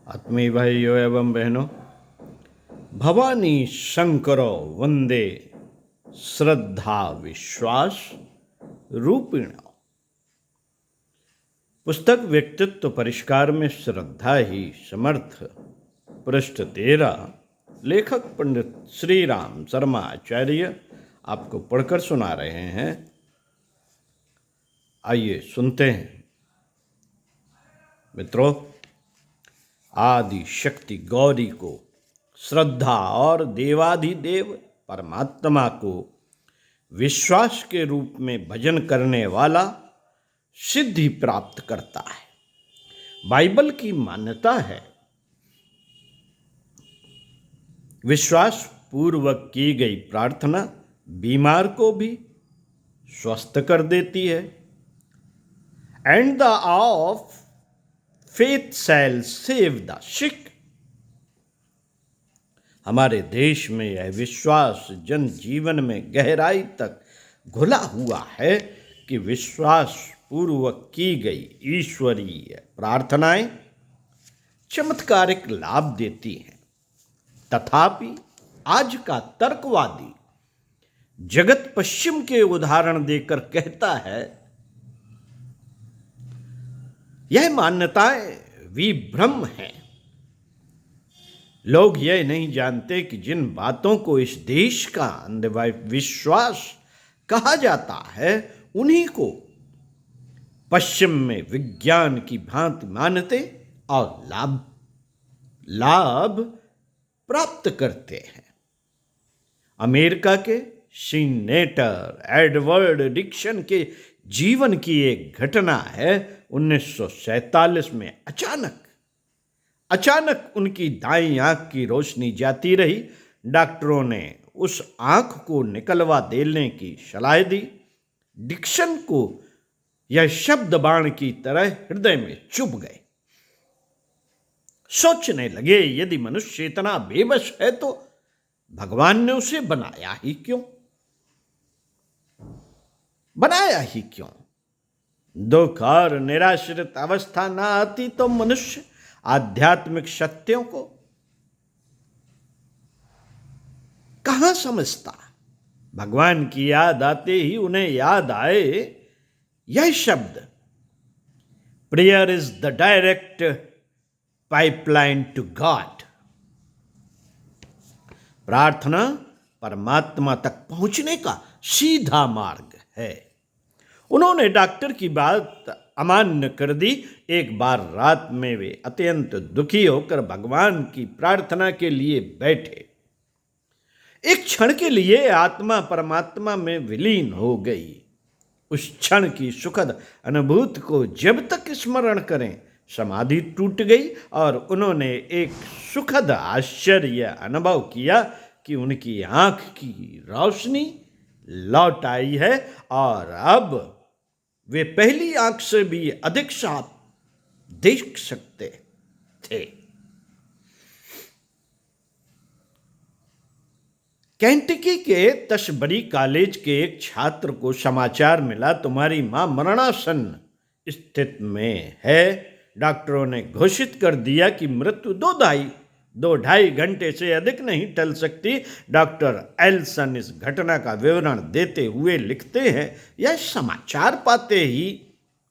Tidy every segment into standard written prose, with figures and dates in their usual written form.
आत्मीय भाइयों एवं बहनों, भवानी शंकरो वंदे श्रद्धा विश्वास रूपिण। पुस्तक व्यक्तित्व परिष्कार में श्रद्धा ही समर्थ, पृष्ठ 13। लेखक पंडित श्री राम शर्मा आचार्य आपको पढ़कर सुना रहे हैं। आइए सुनते हैं। मित्रों, आदि शक्ति गौरी को श्रद्धा और देवाधिदेव परमात्मा को विश्वास के रूप में भजन करने वाला सिद्धि प्राप्त करता है। बाइबल की मान्यता है, विश्वास पूर्वक की गई प्रार्थना बीमार को भी स्वस्थ कर देती है। And the of faith shall save the sick. हमारे देश में यह विश्वास जन जीवन में गहराई तक घुला हुआ है कि विश्वास पूर्वक की गई ईश्वरीय प्रार्थनाएं चमत्कारिक लाभ देती हैं। तथापि आज का तर्कवादी जगत पश्चिम के उदाहरण देकर कहता है, यह मान्यताएं विभ्रम हैं। लोग यह नहीं जानते कि जिन बातों को इस देश का अंधविश्वास कहा जाता है, उन्हीं को पश्चिम में विज्ञान की भांति मानते और लाभ प्राप्त करते हैं। अमेरिका के सीनेटर एडवर्ड डिक्सन के जीवन की एक घटना है। 1947 में अचानक उनकी दाईं आंख की रोशनी जाती रही। डॉक्टरों ने उस आंख को निकलवा देने की सलाह दी। डिक्सन को यह शब्द बाण की तरह हृदय में चुभ गए। सोचने लगे, यदि मनुष्य इतना बेबस है तो भगवान ने उसे बनाया ही क्यों? दुख और निराश्रित अवस्था ना आती तो मनुष्य आध्यात्मिक सत्यों को कहां समझता? भगवान की याद आते ही उन्हें याद आए यह शब्द, prayer is the direct pipeline to God. प्रार्थना परमात्मा तक पहुंचने का सीधा मार्ग है। उन्होंने डॉक्टर की बात अमान्य कर दी। एक बार रात में वे अत्यंत दुखी होकर भगवान की प्रार्थना के लिए बैठे। एक क्षण के लिए आत्मा परमात्मा में विलीन हो गई। उस क्षण की सुखद अनुभूति को जब तक स्मरण करें, समाधि टूट गई और उन्होंने एक सुखद आश्चर्य अनुभव किया कि उनकी आंख की रोशनी लौट आई है और अब वे पहली आंख से भी अधिक साफ देख सकते थे। केंटकी के तशबरी कॉलेज के एक छात्र को समाचार मिला, तुम्हारी मां मरणासन्न स्थिति में है। डॉक्टरों ने घोषित कर दिया कि मृत्यु दो ढाई घंटे से अधिक नहीं टल सकती। डॉक्टर एल्सन इस घटना का विवरण देते हुए लिखते हैं, यह समाचार पाते ही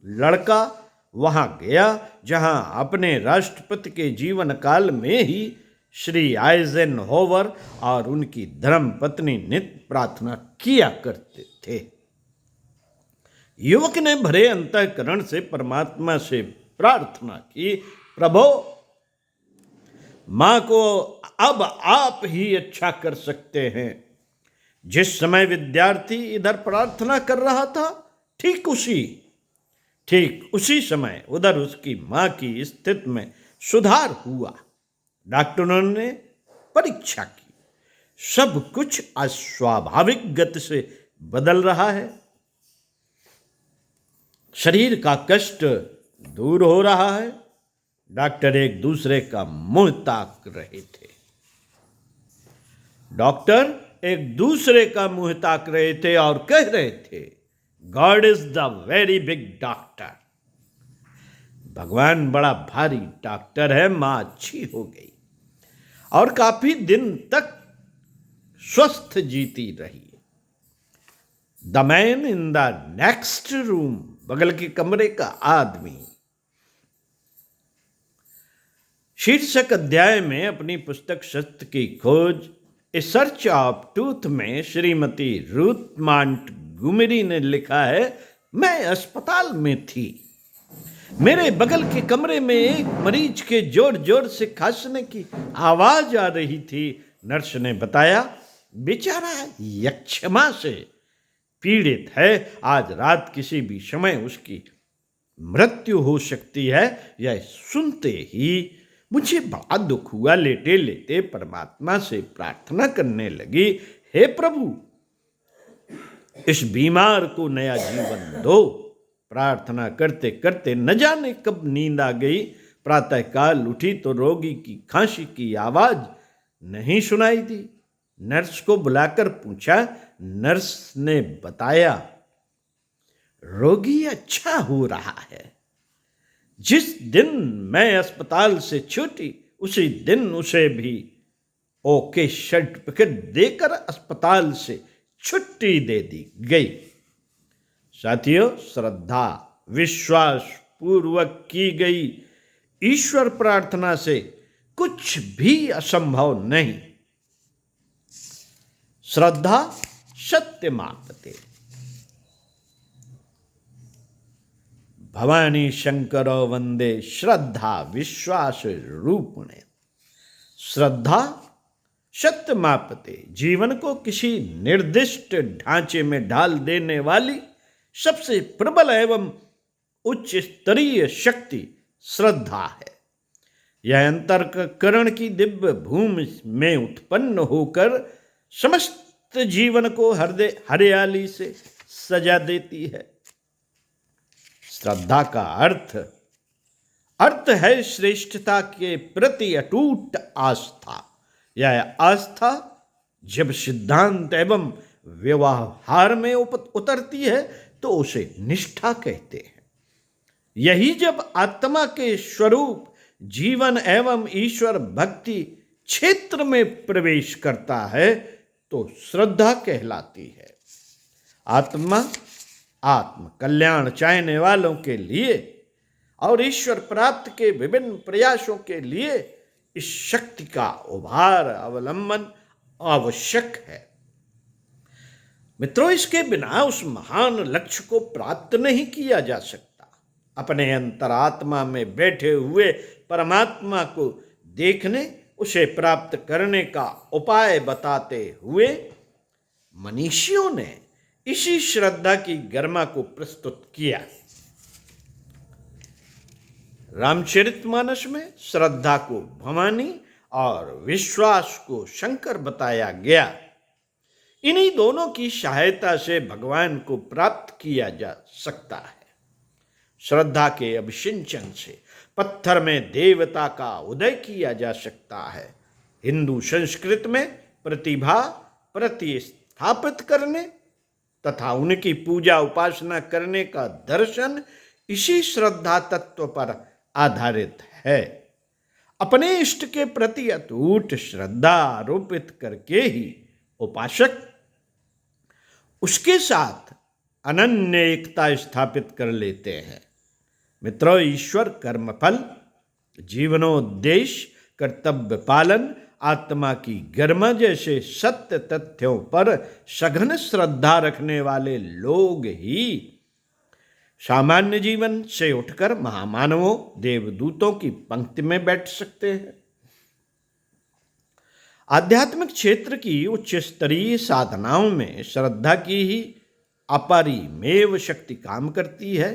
लड़का वहां गया जहां अपने राष्ट्रपति के जीवन काल में ही श्री आइजनहोवर और उनकी धर्म पत्नी नित्य प्रार्थना किया करते थे। युवक ने भरे अंतःकरण से परमात्मा से प्रार्थना की, प्रभु, मां को अब आप ही अच्छा कर सकते हैं। जिस समय विद्यार्थी इधर प्रार्थना कर रहा था, ठीक उसी समय उधर उसकी मां की स्थिति में सुधार हुआ। डॉक्टरों ने परीक्षा की, सब कुछ अस्वाभाविक गति से बदल रहा है। शरीर का कष्ट दूर हो रहा है। डॉक्टर एक दूसरे का मुंह ताक रहे थे और कह रहे थे, God is the very big doctor. भगवान बड़ा भारी डॉक्टर है, माँ अच्छी हो गई और काफी दिन तक स्वस्थ जीती रही। The man in the next room, बगल के कमरे का आदमी। शीर्षक अध्याय में अपनी पुस्तक सत्य की खोज ए सर्च ऑफ ट्रूथ में श्रीमती रूथ मॉन्टगोमरी ने लिखा है, मैं अस्पताल में थी। मेरे बगल के कमरे में एक मरीज के जोर जोर से खांसने की आवाज आ रही थी। नर्स ने बताया, बेचारा यक्षमा से पीड़ित है, आज रात किसी भी समय उसकी मृत्यु हो सकती है। यह सुनते ही मुझे बड़ा दुख हुआ। लेटे लेटे परमात्मा से प्रार्थना करने लगी, हे प्रभु, इस बीमार को नया जीवन दो। प्रार्थना करते करते न जाने कब नींद आ गई। प्रातःकाल उठी तो रोगी की खांसी की आवाज नहीं सुनाई दी। नर्स को बुलाकर पूछा। नर्स ने बताया, रोगी अच्छा हो रहा है। जिस दिन मैं अस्पताल से छूटी उसी दिन उसे भी ओके सर्टिफिकेट देकर अस्पताल से छुट्टी दे दी गई। साथियों, श्रद्धा विश्वास पूर्वक की गई ईश्वर प्रार्थना से कुछ भी असंभव नहीं। श्रद्धा सत्य मापते। भवानी शंकर वंदे श्रद्धा विश्वास रूपणे। श्रद्धा सत्य मापते, जीवन को किसी निर्दिष्ट ढांचे में ढाल देने वाली सबसे प्रबल एवं उच्च स्तरीय शक्ति श्रद्धा है। यह अंतःकरण की दिव्य भूमि में उत्पन्न होकर समस्त जीवन को हरियाली से सजा देती है। श्रद्धा का अर्थ है श्रेष्ठता के प्रति अटूट आस्था। यह आस्था जब सिद्धांत एवं व्यवहार में उतरती है तो उसे निष्ठा कहते हैं। यही जब आत्मा के स्वरूप जीवन एवं ईश्वर भक्ति क्षेत्र में प्रवेश करता है तो श्रद्धा कहलाती है। आत्मा आत्म कल्याण चाहने वालों के लिए और ईश्वर प्राप्ति के विभिन्न प्रयासों के लिए इस शक्ति का उभार अवलंबन आवश्यक है। मित्रों, इसके बिना उस महान लक्ष्य को प्राप्त नहीं किया जा सकता। अपने अंतरात्मा में बैठे हुए परमात्मा को देखने, उसे प्राप्त करने का उपाय बताते हुए मनीषियों ने इसी श्रद्धा की गरिमा को प्रस्तुत किया। रामचरितमानस में श्रद्धा को भवानी और विश्वास को शंकर बताया गया। इन्हीं दोनों की सहायता से भगवान को प्राप्त किया जा सकता है। श्रद्धा के अभिषिंचन से पत्थर में देवता का उदय किया जा सकता है। हिंदू संस्कृति में प्रतिभा प्रतिस्थापित करने तथा उनकी पूजा उपासना करने का दर्शन इसी श्रद्धा तत्व पर आधारित है। अपने इष्ट के प्रति अटूट श्रद्धा आरोपित करके ही उपासक उसके साथ अनन्य एकता स्थापित कर लेते हैं। मित्रों, ईश्वर कर्मफल, जीवनोद्देश्य, कर्तव्य पालन, आत्मा की गरिमा जैसे सत्य तथ्यों पर सघन श्रद्धा रखने वाले लोग ही सामान्य जीवन से उठकर महामानवों, देवदूतों की पंक्ति में बैठ सकते हैं। आध्यात्मिक क्षेत्र की उच्च स्तरीय साधनाओं में श्रद्धा की ही अपरिमेय शक्ति काम करती है।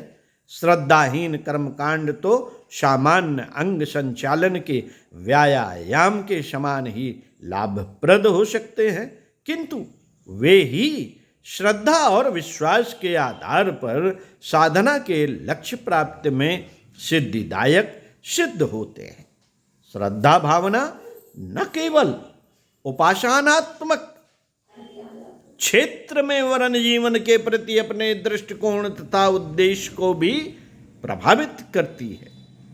श्रद्धाहीन कर्मकांड तो सामान्य अंग संचालन के व्यायाम के समान ही लाभप्रद हो सकते हैं, किंतु वे ही श्रद्धा और विश्वास के आधार पर साधना के लक्ष्य प्राप्ति में सिद्धिदायक सिद्ध होते हैं। श्रद्धा भावना न केवल उपासनात्मक क्षेत्र में वरन जीवन के प्रति अपने दृष्टिकोण तथा उद्देश्य को भी प्रभावित करती है।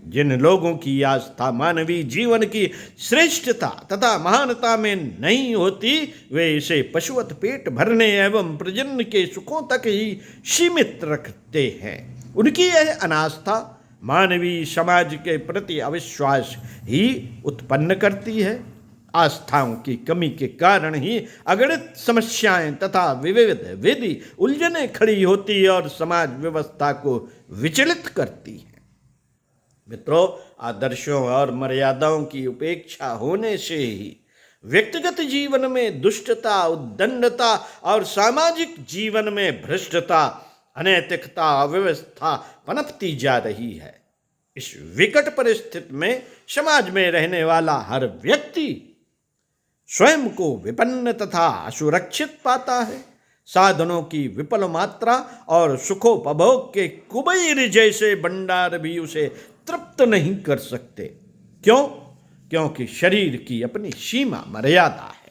जिन लोगों की आस्था मानवीय जीवन की श्रेष्ठता तथा महानता में नहीं होती, वे इसे पशुवत पेट भरने एवं प्रजनन के सुखों तक ही सीमित रखते हैं। उनकी यह अनास्था मानवीय समाज के प्रति अविश्वास ही उत्पन्न करती है। आस्थाओं की कमी के कारण ही अगणित समस्याएं तथा विविध विधि उलझने खड़ी होती और समाज व्यवस्था को विचलित करती है। मित्रों, आदर्शों और मर्यादाओं की उपेक्षा होने से ही व्यक्तिगत जीवन में दुष्टता, उद्दंडता और सामाजिक जीवन में भ्रष्टता, अनैतिकता, अव्यवस्था पनपती जा रही है। इस विकट परिस्थिति में समाज में रहने वाला हर व्यक्ति स्वयं को विपन्न तथा असुरक्षित पाता है। साधनों की विपुल मात्रा और सुखोपभोग के कुबेर जैसे भंडार भी उसे तृप्त नहीं कर सकते। क्यों? क्योंकि शरीर की अपनी सीमा मर्यादा है।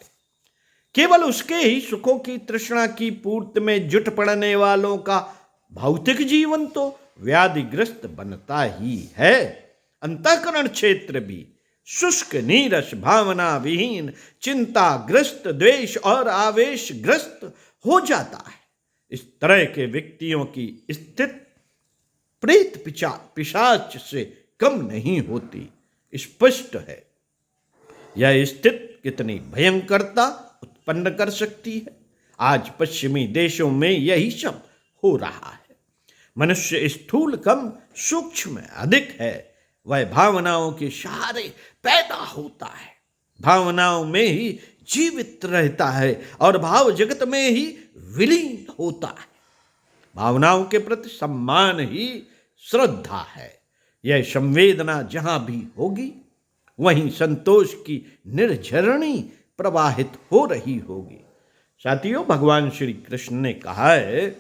केवल उसके ही सुखों की तृष्णा की पूर्ति में जुट पड़ने वालों का भौतिक जीवन तो व्याधिग्रस्त बनता ही है। अंतःकरण क्षेत्र भी शुष्क, नीरस, भावना विहीन, चिंताग्रस्त, द्वेष और आवेशग्रस्त हो जाता है। इस तरह के व्यक्तियों की स्थिति प्रेत पिशाच से कम नहीं होती। स्पष्ट है यह स्थिति कितनी भयंकरता उत्पन्न कर सकती है। आज पश्चिमी देशों में यही सब हो रहा है। मनुष्य स्थूल कम, सूक्ष्म अधिक है। वह भावनाओं के सहारे पैदा होता है, भावनाओं में ही जीवित रहता है और भाव जगत में ही विलीन होता है। भावनाओं के प्रति सम्मान ही श्रद्धा है। यह संवेदना जहां भी होगी वहीं संतोष की निर्झरणी प्रवाहित हो रही होगी। साथियों, भगवान श्री कृष्ण ने कहा है,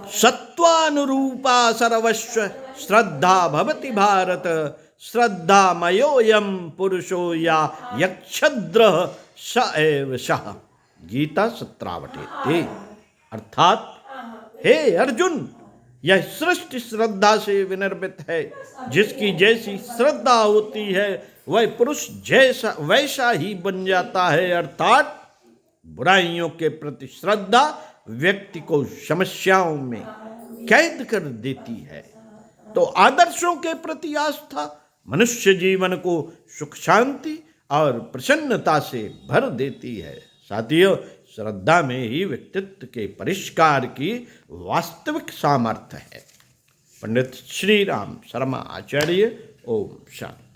सत्वानुरूपा सर्वस्व श्रद्धा भवति भारत, श्रद्धामयोऽयं पुरुषो या यक्षद्र स एव सः। गीता 17:23। अर्थात, हे अर्जुन, यह सृष्टि श्रद्धा से विनिर्मित है। जिसकी जैसी श्रद्धा होती है वह पुरुष जैसा वैसा ही बन जाता है। अर्थात बुराइयों के प्रति श्रद्धा व्यक्ति को समस्याओं में कैद कर देती है, तो आदर्शों के प्रति आस्था मनुष्य जीवन को सुख, शांति और प्रसन्नता से भर देती है। साथियों, श्रद्धा में ही व्यक्तित्व के परिष्कार की वास्तविक सामर्थ्य है। पंडित श्री राम शर्मा आचार्य। ओम शांति।